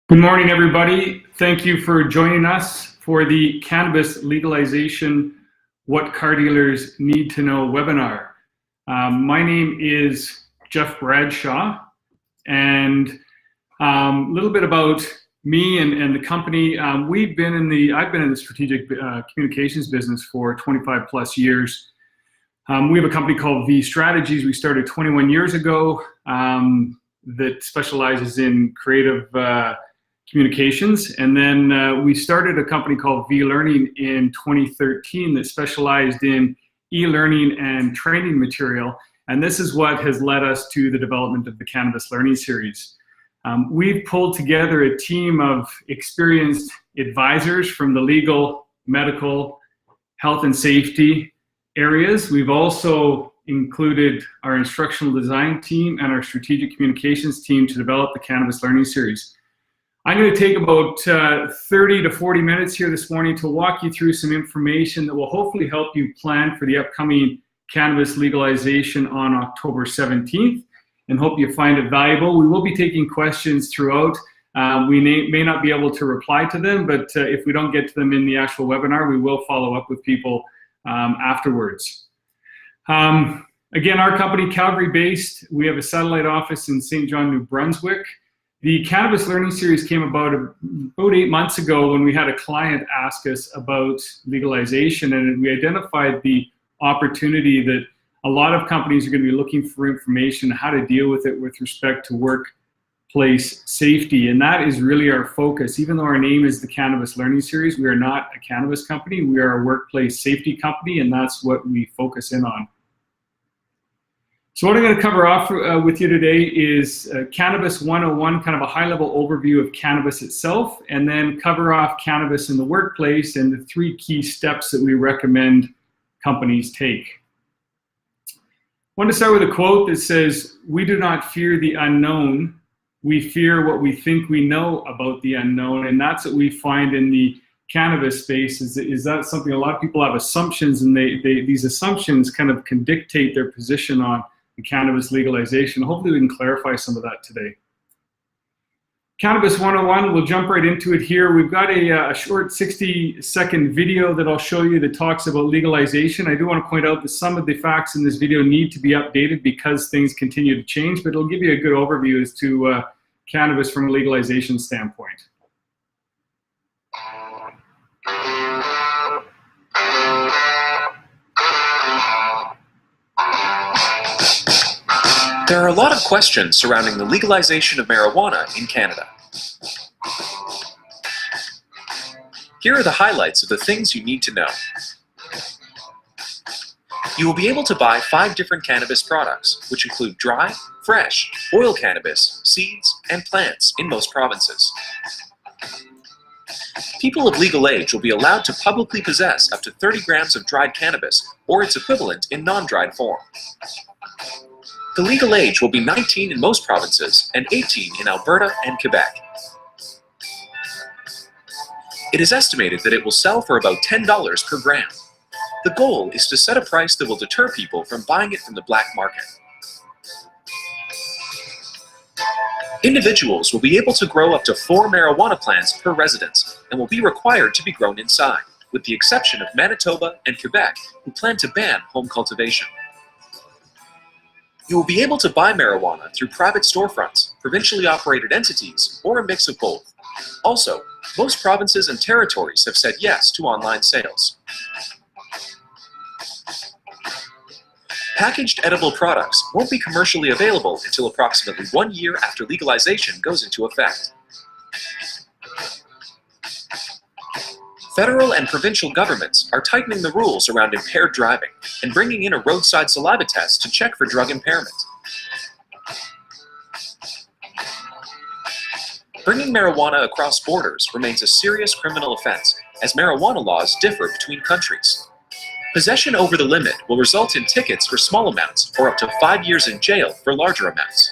Good morning, everybody. Thank you for joining us for the Cannabis Legalization What Car Dealers Need to Know webinar. My name is Jeff Bradshaw, and a little bit about me and the company. I've been in the strategic communications business for 25 plus years. We have a company called V Strategies. We started 21 years ago that specializes in creative communications, and then we started a company called V Learning in 2013 that specialized in e-learning and training material, and this is what has led us to the development of the Cannabis Learning Series. We've pulled together a team of experienced advisors from the legal, medical, health and safety areas. We've also included our instructional design team and our strategic communications team to develop the Cannabis Learning Series. I'm going to take about 30 to 40 minutes here this morning to walk you through some information that will hopefully help you plan for the upcoming cannabis legalization on October 17th, and hope you find it valuable. We will be taking questions throughout. We may not be able to reply to them, but if we don't get to them in the actual webinar, we will follow up with people afterwards. Again, our company, Calgary-based, we have a satellite office in St. John, New Brunswick. The Cannabis Learning Series came about 8 months ago when we had a client ask us about legalization, and we identified the opportunity that a lot of companies are going to be looking for information on how to deal with it with respect to workplace safety, and that is really our focus. Even though our name is the Cannabis Learning Series, we are not a cannabis company, we are a workplace safety company, and that's what we focus in on. So what I'm going to cover off with you today is Cannabis 101, kind of a high-level overview of cannabis itself, and then cover off cannabis in the workplace and the 3 key steps that we recommend companies take. I want to start with a quote that says, "We do not fear the unknown, we fear what we think we know about the unknown," and that's what we find in the cannabis space, is that something a lot of people have assumptions, and these assumptions kind of can dictate their position on the cannabis legalization. Hopefully we can clarify some of that today. Cannabis 101, we'll jump right into it here. We've got a short 60-second video that I'll show you that talks about legalization. I do want to point out that some of the facts in this video need to be updated because things continue to change, but it'll give you a good overview as to cannabis from a legalization standpoint. There are a lot of questions surrounding the legalization of marijuana in Canada. Here are the highlights of the things you need to know. You will be able to buy 5 different cannabis products, which include dry, fresh, oil cannabis, seeds, and plants in most provinces. People of legal age will be allowed to publicly possess up to 30 grams of dried cannabis or its equivalent in non-dried form. The legal age will be 19 in most provinces and 18 in Alberta and Quebec. It is estimated that it will sell for about $10 per gram. The goal is to set a price that will deter people from buying it from the black market. Individuals will be able to grow up to 4 marijuana plants per residence and will be required to be grown inside, with the exception of Manitoba and Quebec, who plan to ban home cultivation. You will be able to buy marijuana through private storefronts, provincially operated entities, or a mix of both. Also, most provinces and territories have said yes to online sales. Packaged edible products won't be commercially available until approximately 1 year after legalization goes into effect. Federal and provincial governments are tightening the rules around impaired driving and bringing in a roadside saliva test to check for drug impairment. Bringing marijuana across borders remains a serious criminal offense, as marijuana laws differ between countries. Possession over the limit will result in tickets for small amounts or up to 5 years in jail for larger amounts.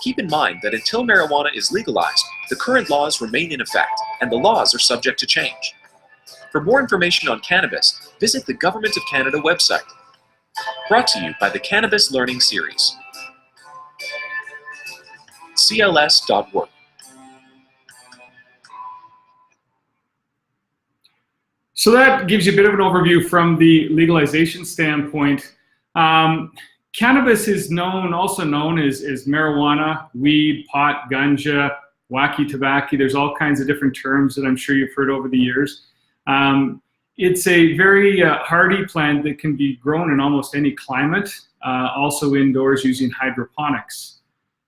Keep in mind that until marijuana is legalized, the current laws remain in effect, and the laws are subject to change. For more information on cannabis, visit the Government of Canada website. Brought to you by the Cannabis Learning Series. cls.org. So that gives you a bit of an overview from the legalization standpoint. Cannabis is also known as marijuana, weed, pot, ganja, wacky tobacco. There's all kinds of different terms that I'm sure you've heard over the years. It's a very hardy plant that can be grown in almost any climate, also indoors using hydroponics.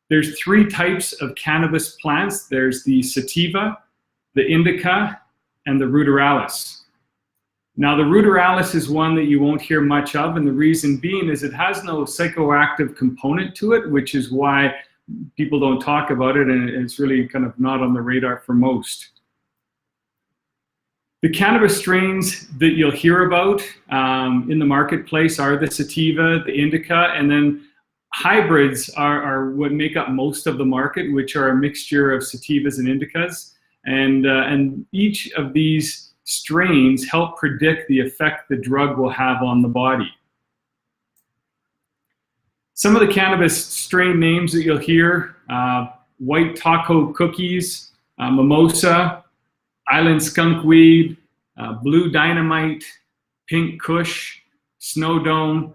There's 3 types of cannabis plants. There's the sativa, the indica, and the ruderalis. Now, the ruderalis is one that you won't hear much of, and the reason being is it has no psychoactive component to it, which is why people don't talk about it, and it's really kind of not on the radar for most. The cannabis strains that you'll hear about in the marketplace are the sativa, the indica, and then hybrids are what make up most of the market, which are a mixture of sativas and indicas, and each of these strains help predict the effect the drug will have on the body. Some of the cannabis strain names that you'll hear, white taco cookies, mimosa, island skunkweed, blue dynamite, pink kush, snow dome,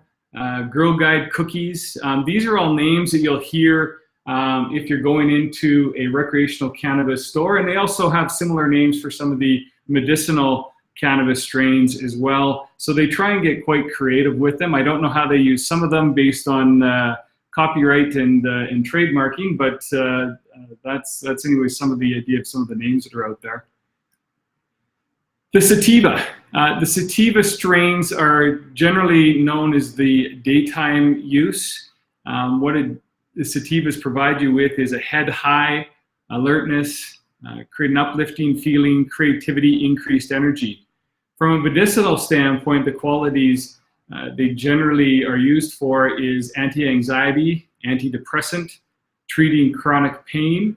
girl guide cookies. These are all names that you'll hear if you're going into a recreational cannabis store, and they also have similar names for some of the medicinal cannabis strains as well. So they try and get quite creative with them. I don't know how they use some of them based on copyright and trademarking, but that's anyway some of the idea of some of the names that are out there. The sativa. The sativa strains are generally known as the daytime use. The sativas provide you with is a head high, alertness, create an uplifting feeling, creativity, increased energy. From a medicinal standpoint, the qualities they generally are used for is anti-anxiety, antidepressant, treating chronic pain,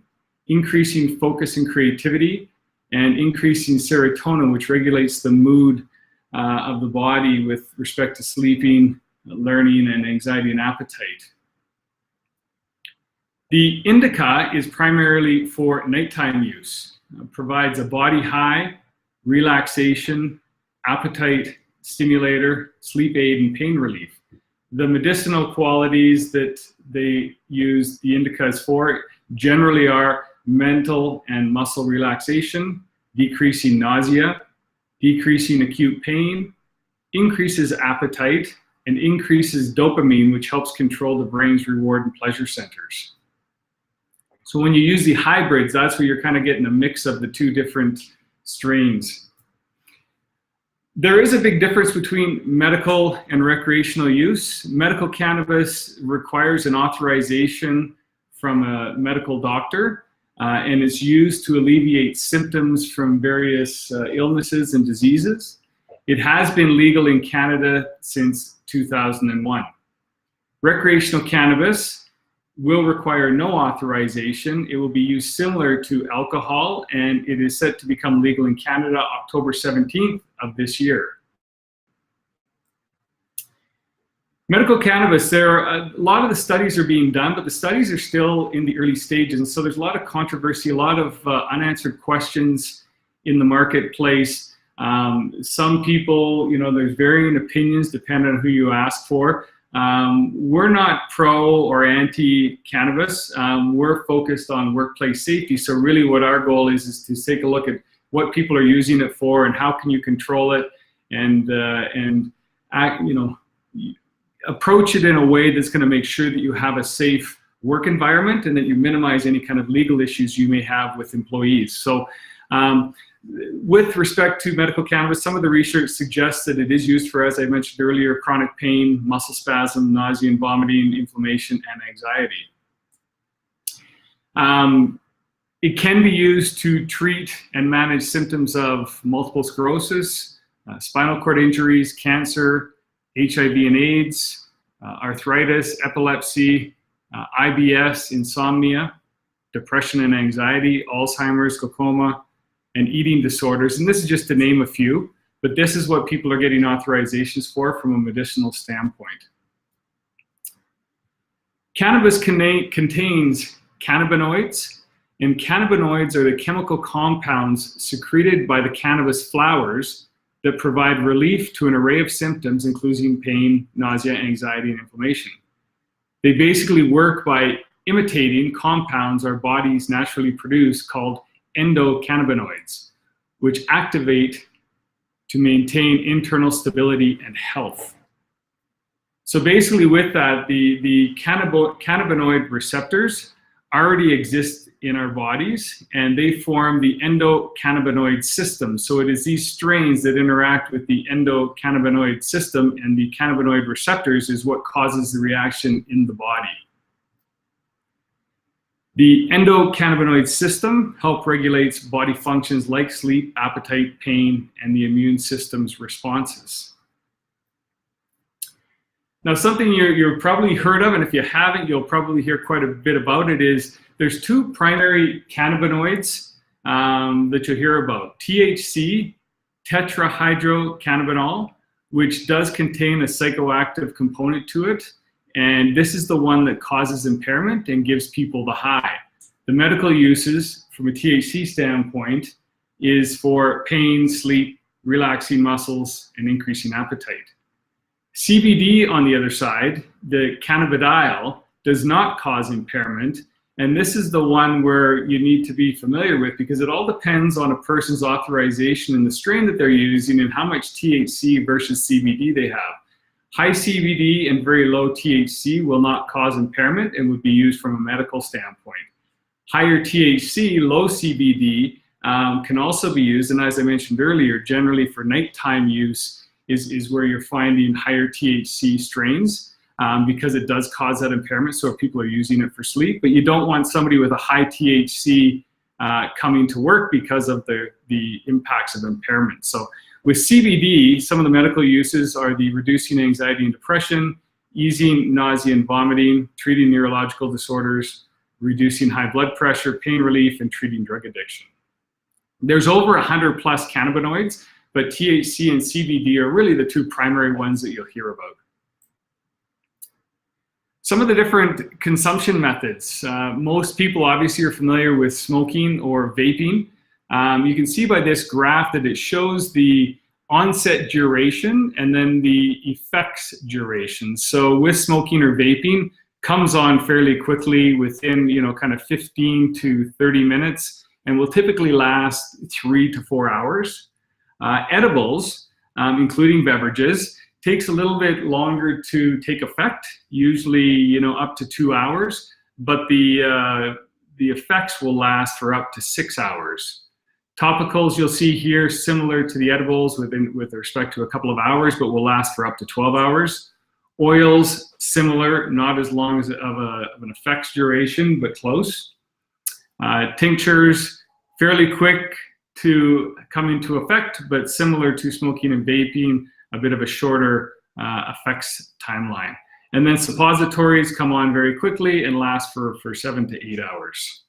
increasing focus and creativity, and increasing serotonin, which regulates the mood of the body with respect to sleeping, learning, and anxiety and appetite. The indica is primarily for nighttime use. Provides a body high, relaxation, appetite stimulator, sleep aid, and pain relief. The medicinal qualities that they use the indicas for generally are mental and muscle relaxation, decreasing nausea, decreasing acute pain, increases appetite, and increases dopamine, which helps control the brain's reward and pleasure centers. So when you use the hybrids, that's where you're kind of getting a mix of the 2 different strains. There is a big difference between medical and recreational use. Medical cannabis requires an authorization from a medical doctor, and it's used to alleviate symptoms from various illnesses and diseases. It has been legal in Canada since 2001. Recreational cannabis will require no authorization. It will be used similar to alcohol, and it is set to become legal in Canada October 17th of this year. Medical cannabis, a lot of the studies are being done, but the studies are still in the early stages, and so there's a lot of controversy, a lot of unanswered questions in the marketplace. Some people, there's varying opinions depending on who you ask for. We're not pro or anti-cannabis. We're focused on workplace safety. So really what our goal is to take a look at what people are using it for and how can you control it and approach it in a way that's going to make sure that you have a safe work environment and that you minimize any kind of legal issues you may have with employees. So with respect to medical cannabis, some of the research suggests that it is used for, as I mentioned earlier, chronic pain, muscle spasm, nausea and vomiting, inflammation, and anxiety. It can be used to treat and manage symptoms of multiple sclerosis, spinal cord injuries, cancer, HIV and AIDS, arthritis, epilepsy, IBS, insomnia, depression and anxiety, Alzheimer's, glaucoma, and eating disorders. And this is just to name a few, but this is what people are getting authorizations for from a medicinal standpoint. Cannabis contains cannabinoids, and cannabinoids are the chemical compounds secreted by the cannabis flowers that provide relief to an array of symptoms, including pain, nausea, anxiety, and inflammation. They basically work by imitating compounds our bodies naturally produce called endocannabinoids, which activate to maintain internal stability and health. So basically with that, the cannabinoid receptors already exist in our bodies, and they form the endocannabinoid system. So it is these strains that interact with the endocannabinoid system, and the cannabinoid receptors is what causes the reaction in the body. The endocannabinoid system helps regulate body functions like sleep, appetite, pain, and the immune system's responses. Now, something you've probably heard of, and if you haven't, you'll probably hear quite a bit about it, is there's two primary cannabinoids that you'll hear about. THC, tetrahydrocannabinol, which does contain a psychoactive component to it, and this is the one that causes impairment and gives people the high. The medical uses, from a THC standpoint, is for pain, sleep, relaxing muscles, and increasing appetite. CBD, on the other side, the cannabidiol, does not cause impairment, and this is the one where you need to be familiar with, because it all depends on a person's authorization and the strain that they're using and how much THC versus CBD they have. High CBD and very low THC will not cause impairment and would be used from a medical standpoint. Higher THC, low CBD can also be used, and as I mentioned earlier, generally for nighttime use is where you're finding higher THC strains because it does cause that impairment, so if people are using it for sleep. But you don't want somebody with a high THC coming to work because of the impacts of impairment. So with CBD, some of the medical uses are the reducing anxiety and depression, easing nausea and vomiting, treating neurological disorders, reducing high blood pressure, pain relief, and treating drug addiction. There's over 100 plus cannabinoids, but THC and CBD are really the two primary ones that you'll hear about. Some of the different consumption methods. Most people obviously are familiar with smoking or vaping. You can see by this graph that it shows the onset duration and then the effects duration. So with smoking or vaping, comes on fairly quickly within, kind of 15 to 30 minutes, and will typically last 3 to 4 hours. Edibles, including beverages, takes a little bit longer to take effect, usually up to 2 hours, but the effects will last for up to 6 hours. Topicals, you'll see here, similar to the edibles with respect to a couple of hours, but will last for up to 12 hours. Oils, similar, not as long as of an effects duration, but close. Tinctures, fairly quick to come into effect, but similar to smoking and vaping, a bit of a shorter effects timeline. And then suppositories come on very quickly and last for 7 to 8 hours.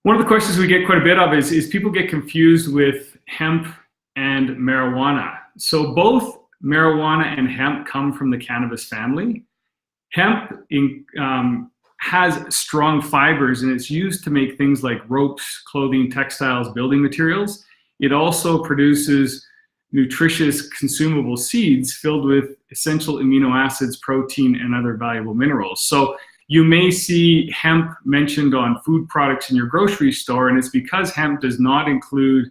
One of the questions we get quite a bit of is people get confused with hemp and marijuana. So both marijuana and hemp come from the cannabis family. Hemp has strong fibers, and it's used to make things like ropes, clothing, textiles, building materials. It also produces nutritious consumable seeds filled with essential amino acids, protein, and other valuable minerals. So you may see hemp mentioned on food products in your grocery store, and it's because hemp does not include,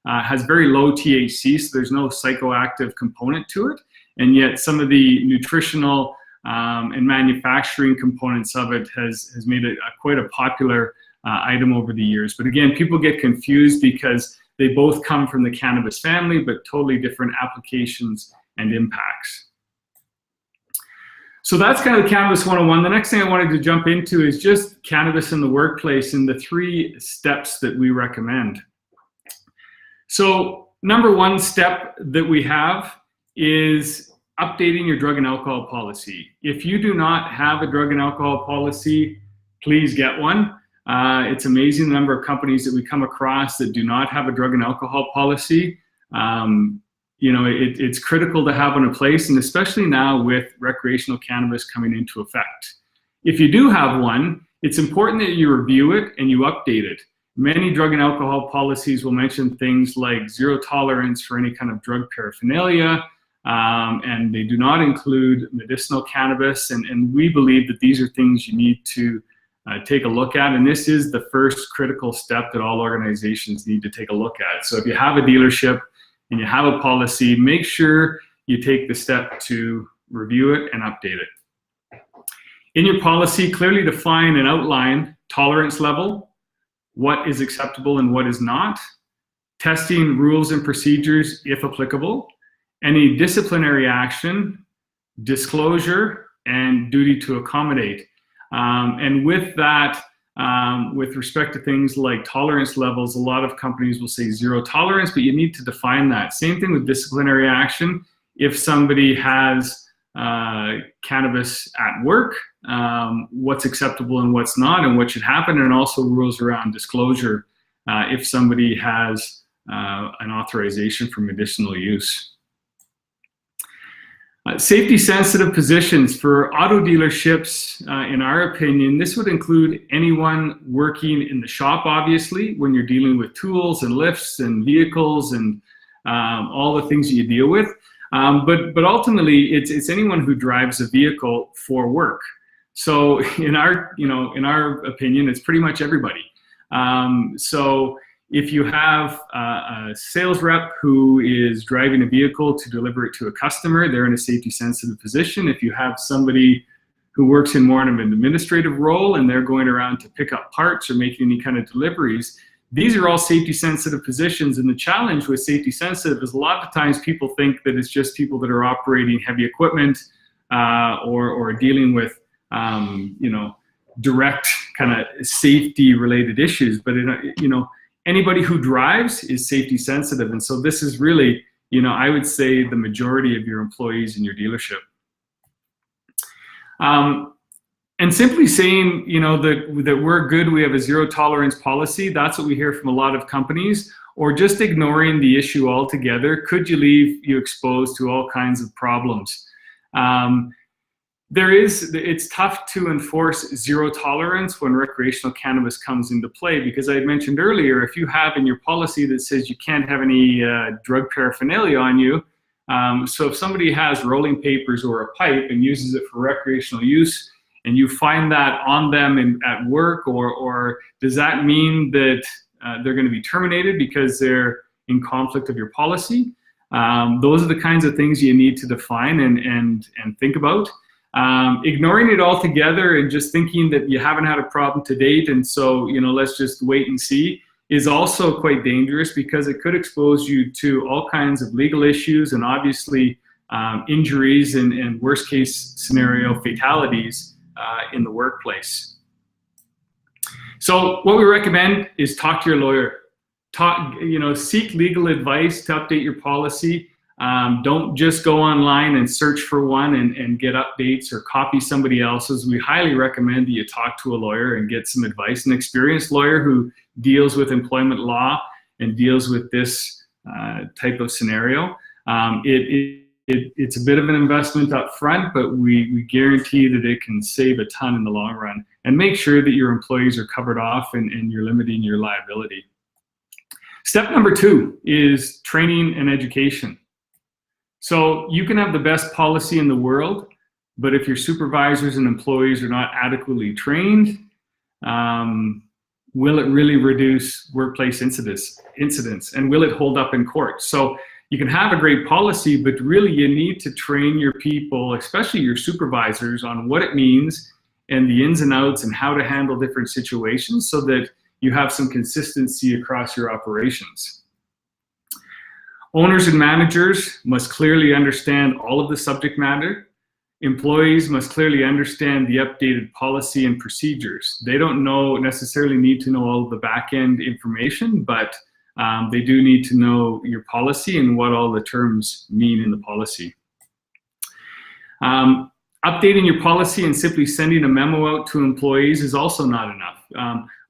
has very low THC, so there's no psychoactive component to it, and yet some of the nutritional and manufacturing components of it has made it quite a popular item over the years. But again, people get confused because they both come from the cannabis family, but totally different applications and impacts. So that's kind of the Cannabis 101. The next thing I wanted to jump into is just cannabis in the workplace and the 3 steps that we recommend. So number 1 step that we have is updating your drug and alcohol policy. If you do not have a drug and alcohol policy, please get one. It's amazing the number of companies that we come across that do not have a drug and alcohol policy. It's critical to have one in place, and especially now with recreational cannabis coming into effect. If you do have one, it's important that you review it and you update it. Many drug and alcohol policies will mention things like zero tolerance for any kind of drug paraphernalia, and they do not include medicinal cannabis. And we believe that these are things you need to take a look at. And this is the first critical step that all organizations need to take a look at. So if you have a dealership and you have a policy, make sure you take the step to review it and update it. In your policy, clearly define and outline tolerance level, what is acceptable and what is not, testing rules and procedures if applicable, any disciplinary action, disclosure, and duty to accommodate. And with that, with respect to things like tolerance levels, a lot of companies will say zero tolerance, but you need to define that. Same thing with disciplinary action. If somebody has cannabis at work, what's acceptable and what's not, and what should happen, and also rules around disclosure if somebody has an authorization for medicinal use. Safety-sensitive positions for auto dealerships, in our opinion, this would include anyone working in the shop, obviously, when you're dealing with tools and lifts and vehicles and all the things that you deal with. But ultimately, it's anyone who drives a vehicle for work. So in our opinion, it's pretty much everybody. So if you have a sales rep who is driving a vehicle to deliver it to a customer, they're in a safety-sensitive position. If you have somebody who works in more of an administrative role and they're going around to pick up parts or making any kind of deliveries, these are all safety-sensitive positions. And the challenge with safety-sensitive is a lot of times people think that it's just people that are operating heavy equipment or dealing with direct kind of safety-related issues. But anybody who drives is safety sensitive. And so this is really, I would say the majority of your employees in your dealership. And simply saying, that we're good, we have a zero tolerance policy, that's what we hear from a lot of companies, or just ignoring the issue altogether could leave you exposed to all kinds of problems. It's tough to enforce zero tolerance when recreational cannabis comes into play, because I had mentioned earlier, if you have in your policy that says you can't have any drug paraphernalia on you, so if somebody has rolling papers or a pipe and uses it for recreational use, and you find that on them at work, or does that mean that they're going to be terminated because they're in conflict of your policy? Those are the kinds of things you need to define and think about. Ignoring it altogether and just thinking that you haven't had a problem to date, and so let's just wait and see, is also quite dangerous, because it could expose you to all kinds of legal issues and obviously injuries and worst case scenario fatalities in the workplace. So what we recommend is talk to your lawyer. Seek legal advice to update your policy. Don't just go online and search for one and get updates or copy somebody else's. We highly recommend that you talk to a lawyer and get some advice, an experienced lawyer who deals with employment law and deals with this type of scenario. It's a bit of an investment up front, but we guarantee that it can save a ton in the long run. And make sure that your employees are covered off and you're limiting your liability. Step number 2 is training and education. So you can have the best policy in the world, but if your supervisors and employees are not adequately trained, will it really reduce workplace incidents? And will it hold up in court? So you can have a great policy, but really you need to train your people, especially your supervisors, on what it means and the ins and outs and how to handle different situations so that you have some consistency across your operations. Owners and managers must clearly understand all of the subject matter. Employees must clearly understand the updated policy and procedures. They don't necessarily need to know all of the back-end information, but they do need to know your policy and what all the terms mean in the policy. Updating your policy and simply sending a memo out to employees is also not enough.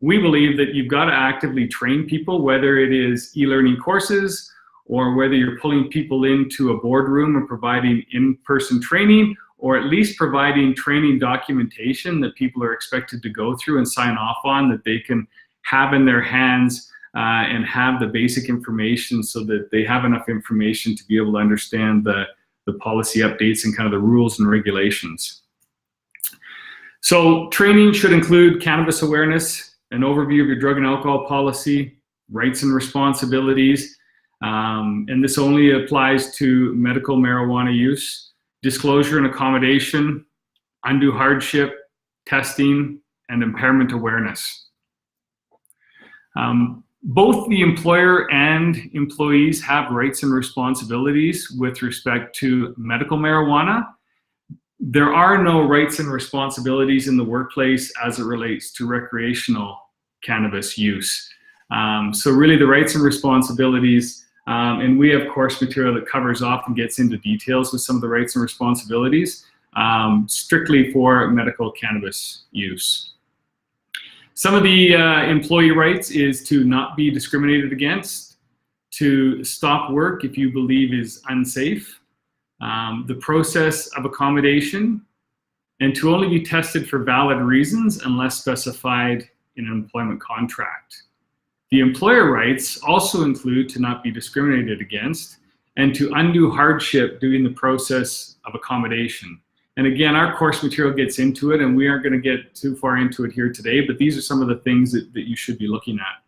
We believe that you've got to actively train people, whether it is e-learning courses or whether you're pulling people into a boardroom and providing in-person training, or at least providing training documentation that people are expected to go through and sign off on, that they can have in their hands and have the basic information so that they have enough information to be able to understand the policy updates and kind of the rules and regulations. So training should include cannabis awareness, an overview of your drug and alcohol policy, rights and responsibilities, and this only applies to medical marijuana use, disclosure and accommodation, undue hardship, testing, and impairment awareness. Both the employer and employees have rights and responsibilities with respect to medical marijuana. There are no rights and responsibilities in the workplace as it relates to recreational cannabis use. So really the rights and responsibilities, and we have course material that covers off and gets into details with some of the rights and responsibilities, strictly for medical cannabis use. Some of the employee rights is to not be discriminated against, to stop work if you believe is unsafe, the process of accommodation, and to only be tested for valid reasons unless specified in an employment contract. The employer rights also include to not be discriminated against and to undue hardship during the process of accommodation. And again, our course material gets into it, and we aren't going to get too far into it here today, but these are some of the things that you should be looking at.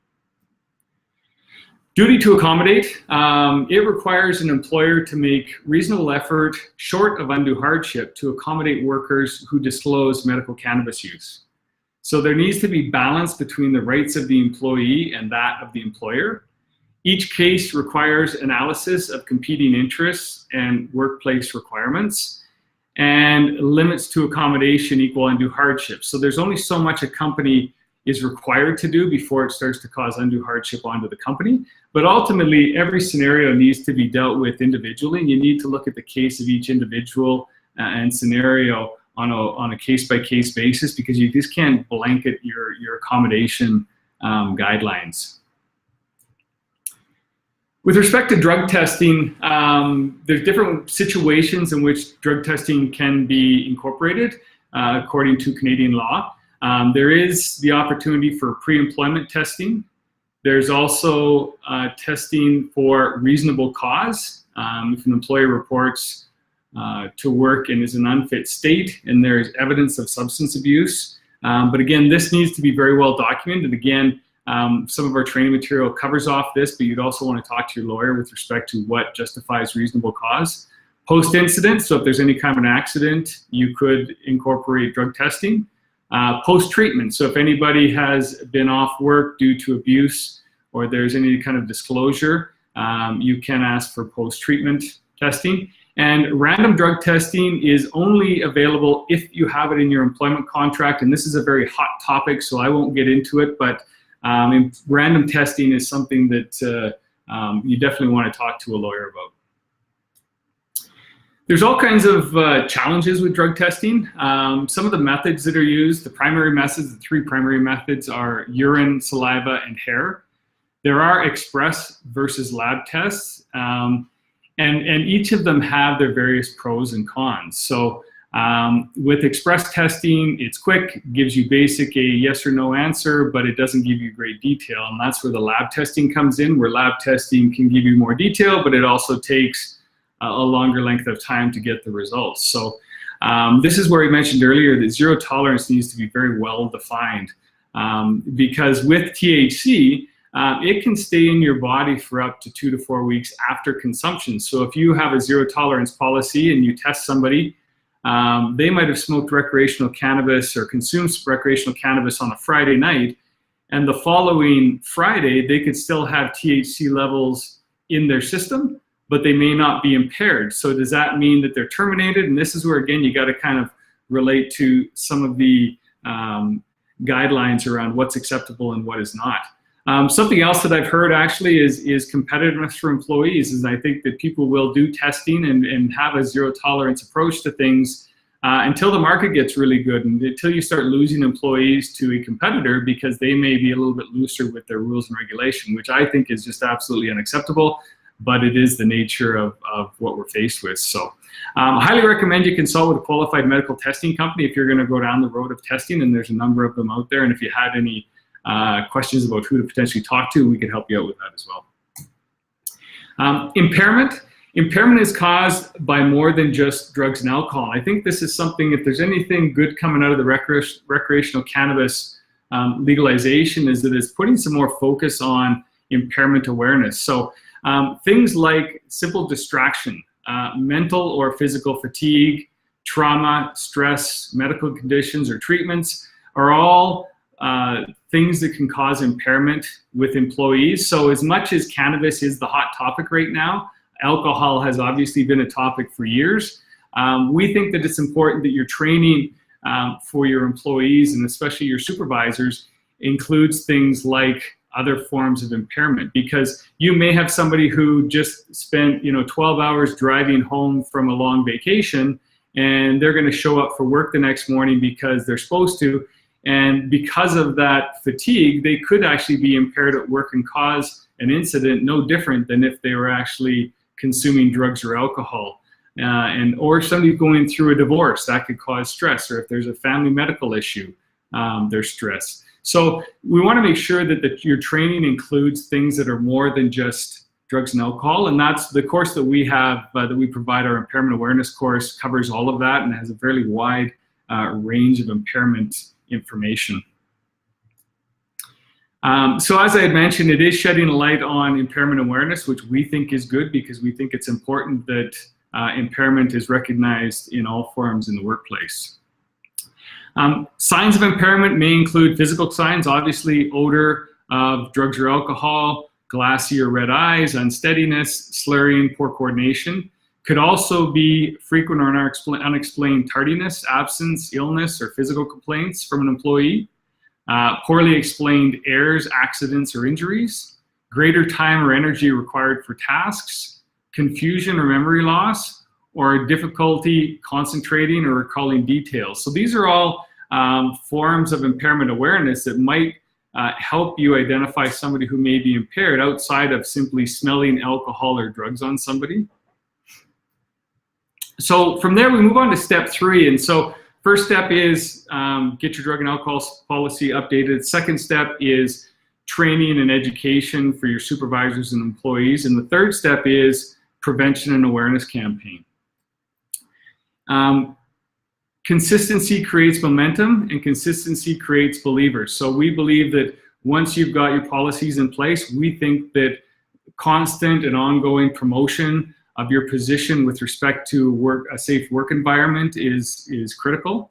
Duty to accommodate. It requires an employer to make reasonable effort, short of undue hardship, to accommodate workers who disclose medical cannabis use. So there needs to be balance between the rights of the employee and that of the employer. Each case requires analysis of competing interests and workplace requirements, and limits to accommodation equal undue hardship. So there's only so much a company is required to do before it starts to cause undue hardship onto the company. But ultimately, every scenario needs to be dealt with individually, and you need to look at the case of each individual and scenario on a case-by-case basis, because you just can't blanket your accommodation guidelines. With respect to drug testing, there's different situations in which drug testing can be incorporated according to Canadian law. There is the opportunity for pre-employment testing. There's also testing for reasonable cause. If an employer reports to work and is in an unfit state and there is evidence of substance abuse. But again, this needs to be very well documented. Again, some of our training material covers off this, but you'd also want to talk to your lawyer with respect to what justifies reasonable cause. Post-incident, so if there's any kind of an accident, you could incorporate drug testing. Post-treatment, so if anybody has been off work due to abuse or there's any kind of disclosure, you can ask for post-treatment testing. And random drug testing is only available if you have it in your employment contract, and this is a very hot topic, so I won't get into it, but random testing is something that you definitely want to talk to a lawyer about. There's all kinds of challenges with drug testing. Some of the methods that are used, the primary methods, the three primary methods are urine, saliva, and hair. There are express versus lab tests, and each of them have their various pros and cons. So with express testing, it's quick, gives you basic a yes or no answer, but it doesn't give you great detail. And that's where the lab testing comes in, where lab testing can give you more detail, but it also takes a longer length of time to get the results. So this is where I mentioned earlier that zero tolerance needs to be very well defined, because with THC, it can stay in your body for up to 2 to 4 weeks after consumption. So if you have a zero tolerance policy and you test somebody, they might have smoked recreational cannabis or consumed recreational cannabis on a Friday night, and the following Friday, they could still have THC levels in their system, but they may not be impaired. So does that mean that they're terminated? And this is where, again, you got to kind of relate to some of the guidelines around what's acceptable and what is not. Something else that I've heard actually is competitiveness for employees, is I think that people will do testing and have a zero tolerance approach to things until the market gets really good, and until you start losing employees to a competitor because they may be a little bit looser with their rules and regulation, which I think is just absolutely unacceptable, but it is the nature of what we're faced with. So I highly recommend you consult with a qualified medical testing company if you're going to go down the road of testing, and there's a number of them out there. And if you had any questions about who to potentially talk to, we can help you out with that as well. Impairment. Impairment is caused by more than just drugs and alcohol. I think this is something, if there's anything good coming out of the recreational cannabis legalization, is that it's putting some more focus on impairment awareness. So things like simple distraction, mental or physical fatigue, trauma, stress, medical conditions, or treatments are all things that can cause impairment with employees. So as much as cannabis is the hot topic right now, alcohol has obviously been a topic for years. We think that it's important that your training for your employees, and especially your supervisors, includes things like other forms of impairment, because you may have somebody who just spent 12 hours driving home from a long vacation, and they're going to show up for work the next morning because they're supposed to, and because of that fatigue, they could actually be impaired at work and cause an incident no different than if they were actually consuming drugs or alcohol. Or somebody going through a divorce, that could cause stress, or if there's a family medical issue, there's stress. So we want to make sure that your training includes things that are more than just drugs and alcohol, and that's the course that we have, that we provide. Our impairment awareness course covers all of that and has a fairly wide range of impairment information. So as I had mentioned, it is shedding a light on impairment awareness, which we think is good, because we think it's important that impairment is recognized in all forms in the workplace. Signs of impairment may include physical signs, obviously odor of drugs or alcohol, glassy or red eyes, unsteadiness, slurring, poor coordination. Could also be frequent or unexplained tardiness, absence, illness, or physical complaints from an employee. Poorly explained errors, accidents, or injuries. Greater time or energy required for tasks. Confusion or memory loss, or difficulty concentrating or recalling details. So these are all forms of impairment awareness that might help you identify somebody who may be impaired outside of simply smelling alcohol or drugs on somebody. So from there, we move on to step 3. And so first step is get your drug and alcohol policy updated. Second step is training and education for your supervisors and employees. And the third step is prevention and awareness campaign. Consistency creates momentum, and consistency creates believers. So we believe that once you've got your policies in place, we think that constant and ongoing promotion of your position with respect to a safe work environment is critical.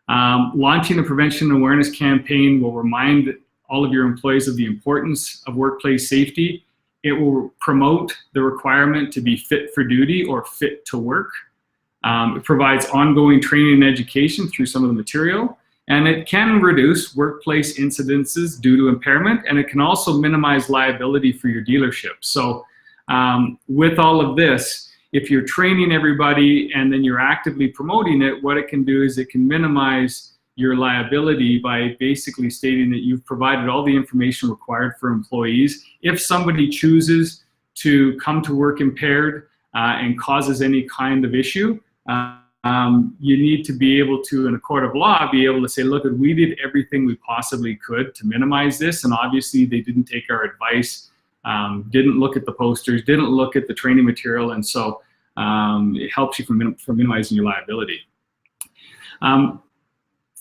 Launching a prevention and awareness campaign will remind all of your employees of the importance of workplace safety. It will promote the requirement to be fit for duty or fit to work. It provides ongoing training and education through some of the material, and it can reduce workplace incidences due to impairment, and it can also minimize liability for your dealership. So with all of this, if you're training everybody and then you're actively promoting it, what it can do is it can minimize your liability by basically stating that you've provided all the information required for employees. If somebody chooses to come to work impaired and causes any kind of issue, you need to be able to, in a court of law, be able to say, look, we did everything we possibly could to minimize this, and obviously they didn't take our advice, didn't look at the posters, didn't look at the training material, and so it helps you from minimizing your liability.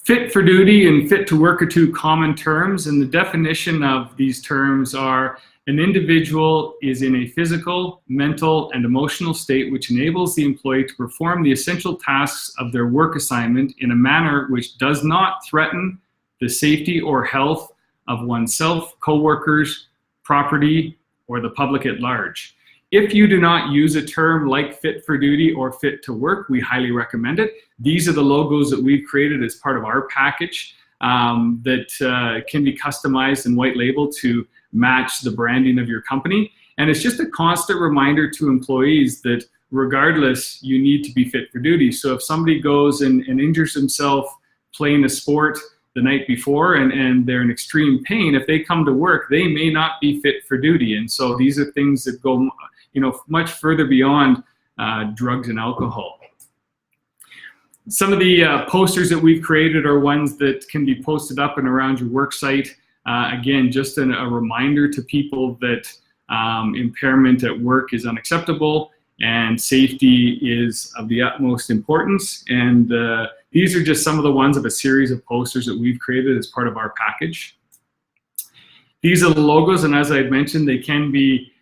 Fit for duty and fit to work are two common terms, and the definition of these terms are: an individual is in a physical, mental, and emotional state which enables the employee to perform the essential tasks of their work assignment in a manner which does not threaten the safety or health of oneself, co-workers, property, or the public at large. If you do not use a term like fit for duty or fit to work, we highly recommend it. These are the logos that we've created as part of our package that can be customized and white labeled to match the branding of your company. And it's just a constant reminder to employees that regardless, you need to be fit for duty. So if somebody goes and injures himself playing a sport the night before and they're in extreme pain, if they come to work, they may not be fit for duty. And so these are things that go much further beyond drugs and alcohol. Some of the posters that we've created are ones that can be posted up and around your work site. Again, just a reminder to people that impairment at work is unacceptable and safety is of the utmost importance. And these are just some of the ones of a series of posters that we've created as part of our package. These are the logos, and as I had mentioned, they can be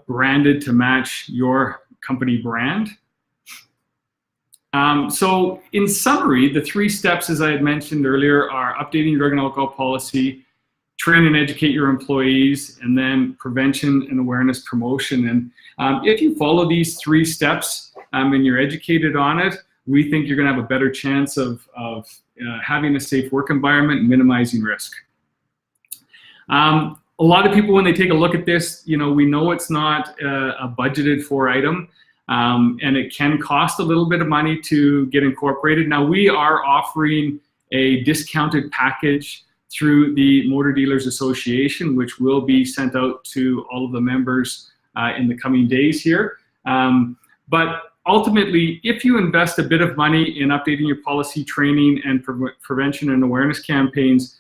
branded to match your company brand. So in summary, the 3 steps, as I had mentioned earlier, are updating your drug and alcohol policy, train and educate your employees, and then prevention and awareness promotion. And if you follow these 3 steps and you're educated on it, we think you're going to have a better chance of having a safe work environment and minimizing risk. A lot of people, when they take a look at this, we know it's not a budgeted for item, and it can cost a little bit of money to get incorporated. Now, we are offering a discounted package through the Motor Dealers Association, which will be sent out to all of the members in the coming days here. But ultimately, if you invest a bit of money in updating your policy, training, and prevention and awareness campaigns,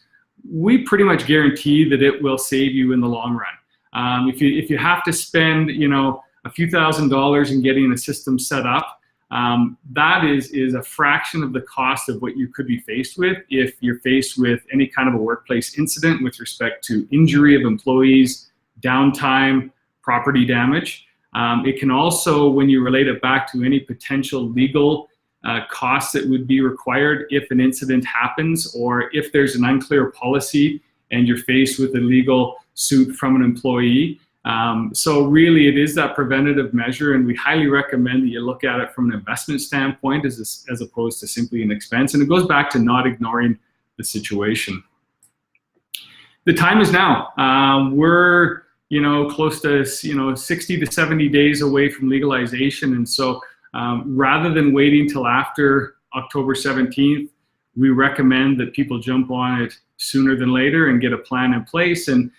we pretty much guarantee that it will save you in the long run. If you have to spend, a few $1,000s in getting a system set up, that is a fraction of the cost of what you could be faced with if you're faced with any kind of a workplace incident with respect to injury of employees, downtime, property damage. It can also, when you relate it back to any potential legal costs that would be required if an incident happens, or if there's an unclear policy and you're faced with a legal suit from an employee. So really it is that preventative measure, and we highly recommend that you look at it from an investment standpoint as opposed to simply an expense. And it goes back to not ignoring the situation. The time is now. We're close to 60 to 70 days away from legalization, and so rather than waiting till after October 17th, we recommend that people jump on it sooner than later and get a plan in place. And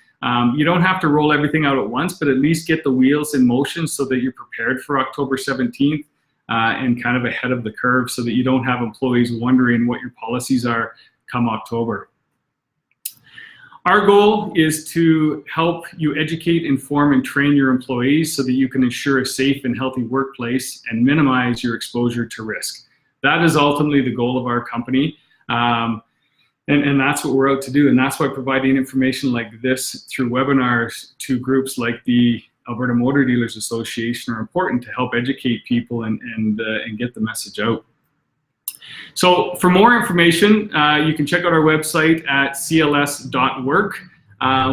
you don't have to roll everything out at once, but at least get the wheels in motion so that you're prepared for October 17th and kind of ahead of the curve, so that you don't have employees wondering what your policies are come October. Our goal is to help you educate, inform, and train your employees so that you can ensure a safe and healthy workplace and minimize your exposure to risk. That is ultimately the goal of our company. And that's what we're out to do. And that's why providing information like this through webinars to groups like the Alberta Motor Dealers Association are important to help educate people and get the message out. So for more information, you can check out our website at cls.work.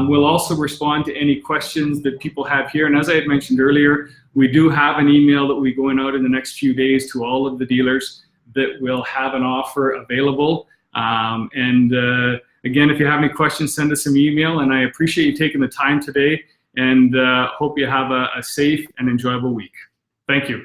We'll also respond to any questions that people have here. And as I had mentioned earlier, we do have an email that will be going out in the next few days to all of the dealers that will have an offer available. Again, if you have any questions, send us an email, and I appreciate you taking the time today, and hope you have a safe and enjoyable week. Thank you.